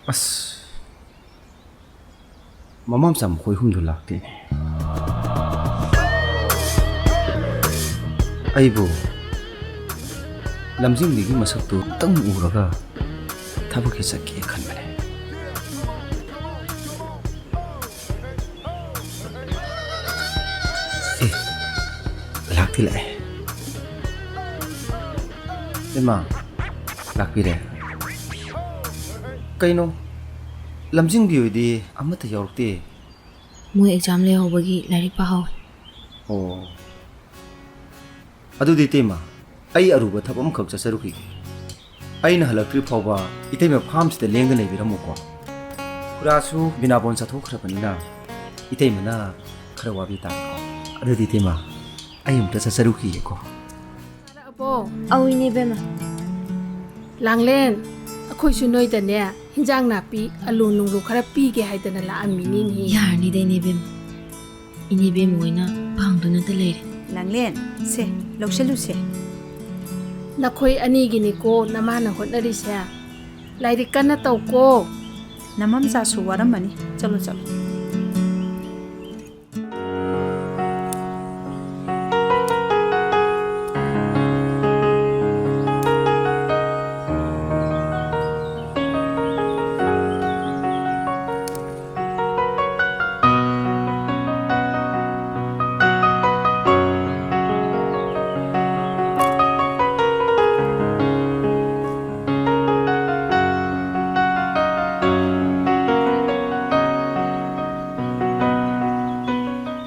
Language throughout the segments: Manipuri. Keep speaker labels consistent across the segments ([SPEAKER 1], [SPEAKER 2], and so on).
[SPEAKER 1] ꯑꯁ ꯃꯃꯥ ꯃꯆꯥ ꯃꯈꯣꯏ ꯍꯨꯝꯗꯨ ꯂꯥꯛꯇꯦꯅꯦ ꯑꯩꯕꯨ ꯂꯝꯖꯤꯡꯕꯤꯒꯤ ꯃꯁꯛꯇꯨ ꯑꯃꯨꯛꯇꯪ ꯎꯔꯒ ꯊꯕꯛꯀꯤ ꯆꯠꯀꯦ ꯈꯟꯕꯅꯦ ꯂꯥꯛꯇꯤ ꯂꯥꯛꯑꯦ ꯏꯃꯥ ꯂꯥꯛꯄꯤꯔꯦ ꯀꯩꯅꯣ ꯂꯝꯖꯤꯡꯕꯤ ꯍꯣꯏꯗꯤ ꯑꯃꯠꯇ ꯌꯥꯎꯔꯛꯇꯦ
[SPEAKER 2] ꯃꯣꯏ ꯑꯦꯛꯖꯥꯝ ꯂꯩꯍꯧꯕꯒꯤ ꯂꯥꯏꯔꯤꯛ ꯄꯥꯍꯧꯋꯦ
[SPEAKER 1] ꯑꯣ ꯑꯗꯨꯗꯤ ꯏꯇꯩꯃ ꯑꯩ ꯑꯔꯨꯕ ꯊꯕꯛ ꯑꯃꯈꯛ ꯆꯠꯆꯔꯨꯈꯤꯒꯦ ꯑꯩꯅ ꯍꯜꯂꯛꯇ꯭ꯔꯤ ꯐꯥꯎꯕ ꯏꯇꯩꯃ ꯐꯥꯝꯁꯤꯗ ꯂꯦꯡꯗꯅ ꯂꯩꯕꯤꯔꯝꯃꯨꯀꯣ ꯈꯨꯔꯥꯁꯨ ꯕꯤꯅꯥꯕꯣꯟ ꯆꯠꯊꯣꯛꯈ꯭ꯔꯕꯅꯤꯅ ꯏꯇꯩꯃꯅ ꯈꯔ ꯋꯥꯕꯤ ꯇꯥꯔꯦꯀꯣ ꯑꯗꯨꯗꯤ ꯏꯇꯩꯃ ꯑꯩ ꯑꯃꯨꯛꯇ ꯆꯠꯆꯔꯨꯈꯤꯒꯦꯀꯣ
[SPEAKER 2] ꯑꯧ ꯏꯅꯦ ꯕꯦꯝꯃ
[SPEAKER 3] ꯂꯥꯡꯂꯦꯟ ꯑꯩꯈꯣꯏꯁꯨ ꯅꯣꯏꯗꯅꯦ ꯍꯤꯟꯖꯥꯡ ꯅꯥꯄꯤ ꯑꯂꯨ ꯅꯨꯡꯂꯨ ꯈꯔ ꯄꯤꯒꯦ ꯍꯥꯏꯗꯅ ꯂꯥꯛꯑꯝꯃꯤꯅꯤꯅꯦ
[SPEAKER 2] ꯌꯥꯔꯅꯤꯗ ꯏꯅꯦ ꯕꯦꯝꯃ ꯏꯅꯦ ꯕꯦꯝꯃ ꯑꯣꯏꯅ ꯄꯥꯡꯗꯨꯅꯇ ꯂꯩꯔꯦ
[SPEAKER 4] ꯂꯥꯡꯂꯦꯟ ꯁꯦ ꯂꯧꯁꯜꯂꯨꯁꯦ
[SPEAKER 3] ꯅꯈꯣꯏ ꯑꯅꯤꯒꯤꯅꯤꯀꯣ ꯅꯃꯥꯅ ꯍꯣꯠꯅꯔꯤꯁꯦ ꯂꯥꯏꯔꯤꯛ ꯀꯟꯅ ꯇꯧꯀꯣ
[SPEAKER 4] ꯅꯃꯝꯆꯥꯁꯨ ꯋꯥꯔꯝꯃꯅꯤ ꯆꯠꯂꯣ ꯆꯠꯂꯣ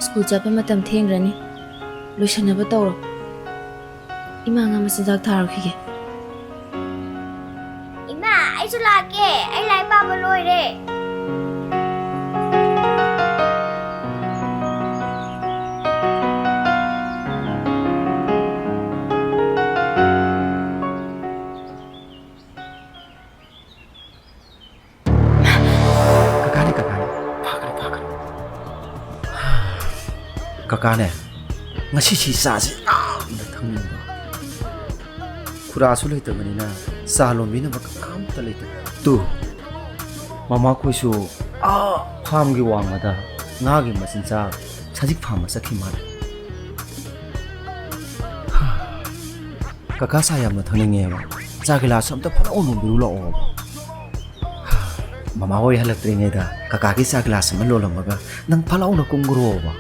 [SPEAKER 2] ꯁ꯭ꯀꯨꯜ ꯆꯠꯄ ꯃꯇꯝ ꯊꯦꯡꯈ꯭ꯔꯅꯤ ꯂꯣꯏꯁꯟꯅꯕ ꯇꯧꯔꯣ ꯏꯃꯥ ꯉꯥ ꯃꯆꯤꯟꯖꯥꯛ ꯊꯥꯔꯛꯈꯤꯒꯦ
[SPEAKER 5] ꯏꯃꯥ ꯑꯩꯁꯨ ꯂꯥꯛꯀꯦ ꯑꯩ ꯂꯥꯏꯔꯤꯛ ꯄꯥꯕ ꯂꯣꯏꯔꯦ
[SPEAKER 1] ꯀꯀꯥꯅꯦ ꯉꯁꯤꯁꯤ ꯆꯥꯁꯦ ꯌꯥꯝꯅ ꯊꯛꯅꯤꯡꯕ ꯈꯨꯔꯥꯁꯨ ꯂꯩꯇꯕꯅꯤꯅ ꯆꯥ ꯂꯣꯟꯕꯤꯅꯕ ꯀꯅꯥꯝꯇ ꯂꯩꯇꯕ ꯇꯨ ꯃꯃꯥꯈꯣꯏꯁꯨ ꯐꯥꯝꯒꯤ ꯋꯥꯡꯃꯗ ꯉꯥꯒꯤ ꯃꯆꯤꯟꯖꯥꯛ ꯁꯖꯤꯛ ꯐꯥꯝꯕ ꯆꯠꯈꯤ ꯃꯥꯜꯂꯦ ꯀꯀꯥ ꯆꯥ ꯌꯥꯝꯅ ꯊꯛꯅꯤꯡꯉꯦꯕ ꯆꯥ ꯒꯤꯂꯥꯁ ꯑꯝꯇ ꯐꯠꯂꯥꯎ ꯂꯣꯟꯕꯤꯔꯨ ꯂꯥꯛꯑꯣꯕ ꯃꯃꯥ ꯍꯣꯏ ꯍꯜꯂꯛꯇ꯭ꯔꯤꯉꯩꯗ ꯀꯀꯥꯒꯤ ꯆꯥ ꯒꯤꯂꯥꯁ ꯑꯃ ꯂꯣꯜꯂꯝꯃꯒ ꯅꯪ ꯐꯠꯂꯥꯎꯅ ꯀꯨꯝꯒ꯭ꯔꯣꯕ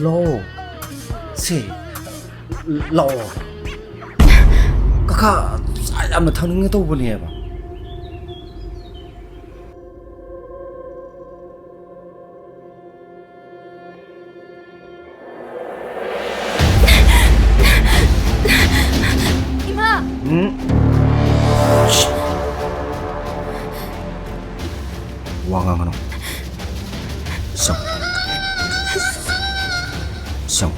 [SPEAKER 1] ꯂꯥꯛꯑꯣ ꯁꯦ ꯂꯥꯛꯑꯣ ꯀꯀꯥ ꯆꯥ ꯌꯥꯝꯅ ꯊꯛꯅꯤꯡꯉꯦ ꯇꯧꯕꯅꯦꯕ
[SPEAKER 3] 이마!
[SPEAKER 1] 왕왕하노 성 성.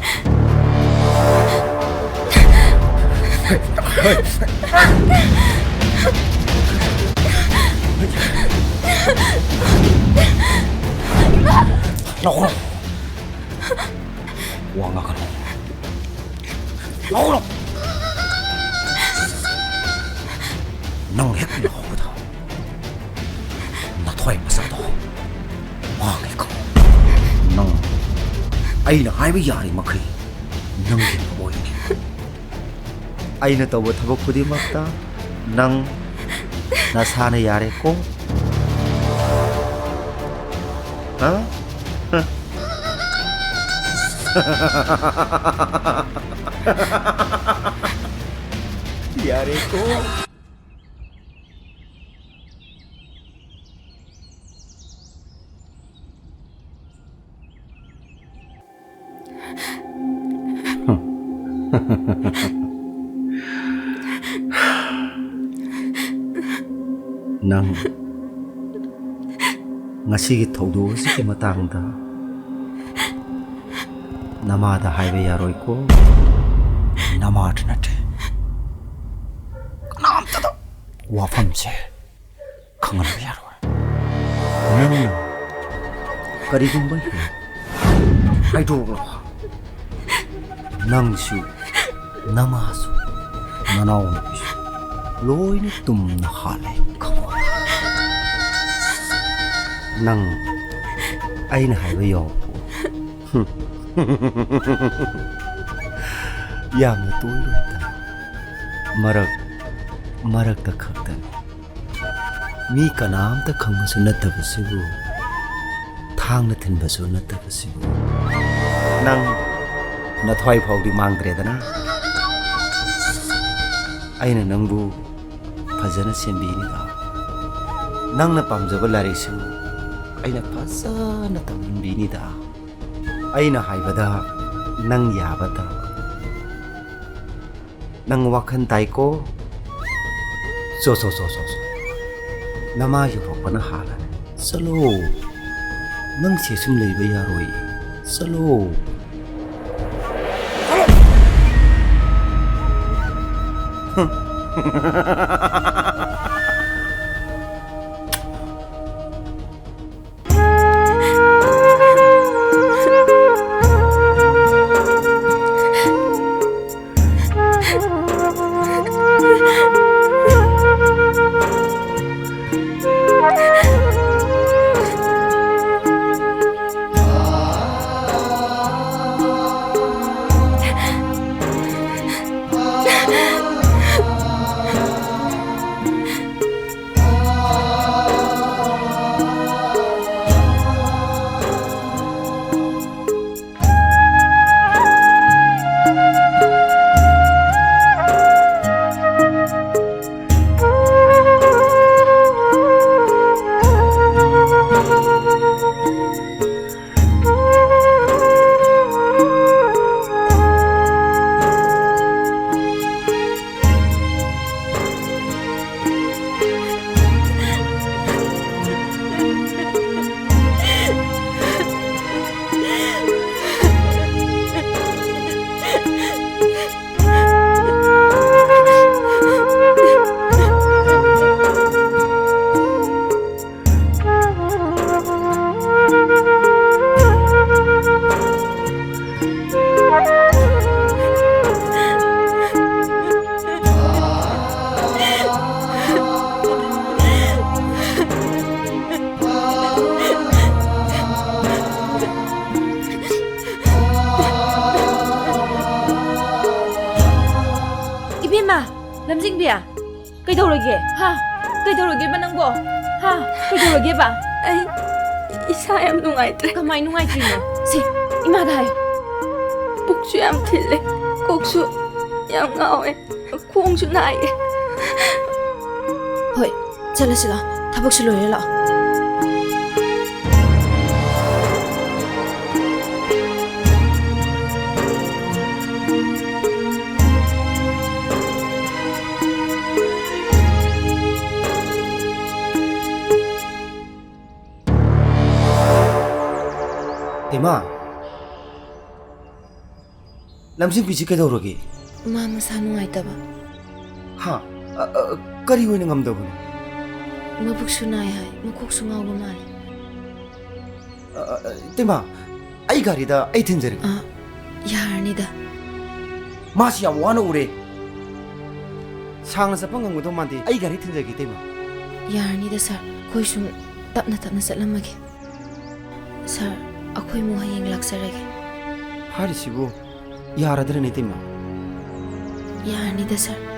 [SPEAKER 1] 나오라. 왕아가노. 나오라. năng hết nhỏ của tao nó thoải mà sao đó mà cái cậu năng ai là hai bây giờ thì mà khi năng gì mà bồi ai là tàu tháp bốc đi mất ta năng na sa này yare ko hả yare ko ꯅꯪ ꯉꯁꯤꯒꯤ ꯊꯧꯗꯣꯛ ꯑꯁꯤꯒꯤ ꯃꯇꯥꯡꯗ ꯅꯃꯥꯗ ꯍꯥꯏꯕ ꯌꯥꯔꯣꯏꯀꯣ ꯅꯃꯥꯗ ꯅꯠꯇꯦ ꯀꯅꯥꯝꯇꯗ ꯋꯥꯐꯝꯁꯦ ꯈꯪꯍꯟꯕ ꯌꯥꯔꯣꯏ ꯅꯪꯅ ꯀꯔꯤꯒꯨꯝꯕ ꯍꯥꯏꯗꯣꯛꯂꯕ ꯅꯪꯁꯨ ꯅꯃꯥꯁꯨ ꯅꯅꯥꯎꯅꯨꯄꯤꯁꯨ ꯂꯣꯏꯅ ꯇꯨꯝꯅ ꯍꯥꯠꯂꯦ ꯈꯪꯉꯣ ꯅꯪ ꯑꯩꯅ ꯍꯥꯏꯕ ꯌꯥꯎꯕ ꯌꯥꯝꯅ ꯇꯣꯏꯔꯣꯏꯗ ꯃꯔꯛꯇ ꯈꯛꯇꯅꯤ ꯃꯤ ꯀꯅꯥꯝꯇ ꯈꯪꯕꯁꯨ ꯅꯠꯇꯕꯁꯤꯕꯨ ꯊꯥꯡꯅ ꯊꯤꯟꯕꯁꯨ ꯅꯠꯇꯕꯁꯤꯕꯨ ꯅꯪ ꯅꯊ꯭ꯋꯥꯏ ꯐꯥꯎꯗꯤ ꯃꯥꯡꯗ꯭ꯔꯦꯗꯅ ꯑꯩꯅ ꯅꯪꯕꯨ ꯐꯖꯅ ꯁꯦꯝꯕꯤꯅꯤꯗ ꯅꯪꯅ ꯄꯥꯝꯖꯕ ꯂꯥꯏꯔꯤꯛꯁꯨ ꯑꯩꯅ ꯐꯖꯅ ꯇꯝꯕꯤꯅꯤꯗ ꯑꯩꯅ ꯍꯥꯏꯕꯗ ꯅꯪ ꯌꯥꯕ ꯇꯥꯕ ꯅꯪ ꯋꯥꯈꯜ ꯇꯥꯏꯀꯣ ꯆꯣ ꯅꯃꯥ ꯌꯧꯔꯛꯄꯅ ꯍꯥꯜꯂꯅꯤ ꯆꯠꯂꯣ ꯅꯪ ꯁꯤ ꯁꯨꯝ ꯂꯩꯕ ꯌꯥꯔꯣꯏ ꯆꯠꯂꯣ
[SPEAKER 2] ꯂꯝꯖꯤꯡꯕꯤ ꯀꯩꯗꯧꯔꯒꯦ ꯍꯥ ꯀꯩꯗꯧꯔꯒꯦꯕ ꯅꯪꯕꯣ ꯍꯥ ꯀꯩꯗꯧꯔꯒꯦꯕ
[SPEAKER 6] ꯑꯩ ꯏꯁꯥ ꯌꯥꯝ ꯅꯨꯡꯉꯥꯏꯇ꯭ꯔꯦ
[SPEAKER 2] ꯀꯃꯥꯏ ꯅꯨꯡꯉꯥꯏꯇ꯭ꯔꯤꯅꯣ ꯁꯤ ꯏꯃꯥꯗ ꯍꯥꯏꯌꯣ
[SPEAKER 6] ꯄꯨꯛꯁꯨ ꯌꯥꯝ ꯊꯤꯜꯂꯦ ꯀꯣꯛꯁꯨ ꯌꯥꯝ ꯉꯥꯎꯋꯦ ꯈꯣꯡꯁꯨ ꯅꯥꯏꯌꯦ
[SPEAKER 2] ꯍꯣꯏ ꯆꯠꯂꯁꯤ ꯂꯥꯛꯑꯣ ꯊꯕꯛꯁꯨ ꯂꯣꯏꯔꯦ ꯂꯥꯛꯑꯣ
[SPEAKER 1] ꯏꯃꯥ ꯂꯝꯖꯤꯡꯕꯤꯁꯤ ꯀꯩꯗꯧꯔꯒꯦ
[SPEAKER 2] ꯃꯥ ꯃꯁꯥ ꯅꯨꯡꯉꯥꯏꯇꯕ
[SPEAKER 1] ꯍꯥ ꯀꯔꯤ ꯑꯣꯏꯅ ꯉꯝꯗꯕꯅꯣ
[SPEAKER 2] ꯃꯕꯨꯛꯁꯨ ꯅꯥꯏ ꯍꯥꯏ ꯃꯀꯣꯛꯁꯨ ꯉꯥꯎꯕ ꯃꯥꯜꯂꯦ
[SPEAKER 1] ꯏꯃꯥ ꯑꯩ ꯒꯥꯔꯤꯗ ꯑꯩ ꯊꯤꯟꯖꯔꯒꯦ
[SPEAKER 2] ꯌꯥꯔꯅꯤꯗ
[SPEAKER 1] ꯃꯥꯁꯤ ꯌꯥꯝ ꯋꯥꯅ ꯎꯔꯦ ꯁꯥꯡꯅ ꯆꯠꯄ ꯉꯝꯒꯗꯧ ꯃꯥꯟꯗꯦ ꯑꯩ ꯒꯥꯔꯤ ꯊꯤꯟꯖꯒꯦ ꯏꯃꯥ
[SPEAKER 2] ꯌꯥꯔꯅꯤꯗ ꯁꯥꯔ ꯑꯩꯈꯣꯏ ꯁꯨꯝ ꯇꯞꯅ ꯆꯠꯂꯝꯃꯒꯦ ꯁꯥꯔ ꯑꯩꯈꯣꯏ ꯑꯃꯨꯛ ꯍꯌꯦꯡ ꯂꯥꯛꯆꯔꯒꯦ
[SPEAKER 1] ꯍꯥꯏꯔꯤꯁꯤꯕꯨ ꯌꯥꯔꯗ꯭ꯔꯅꯦ ꯏꯃꯥ
[SPEAKER 2] ꯌꯥꯔꯅꯤꯗ ꯁꯥꯔ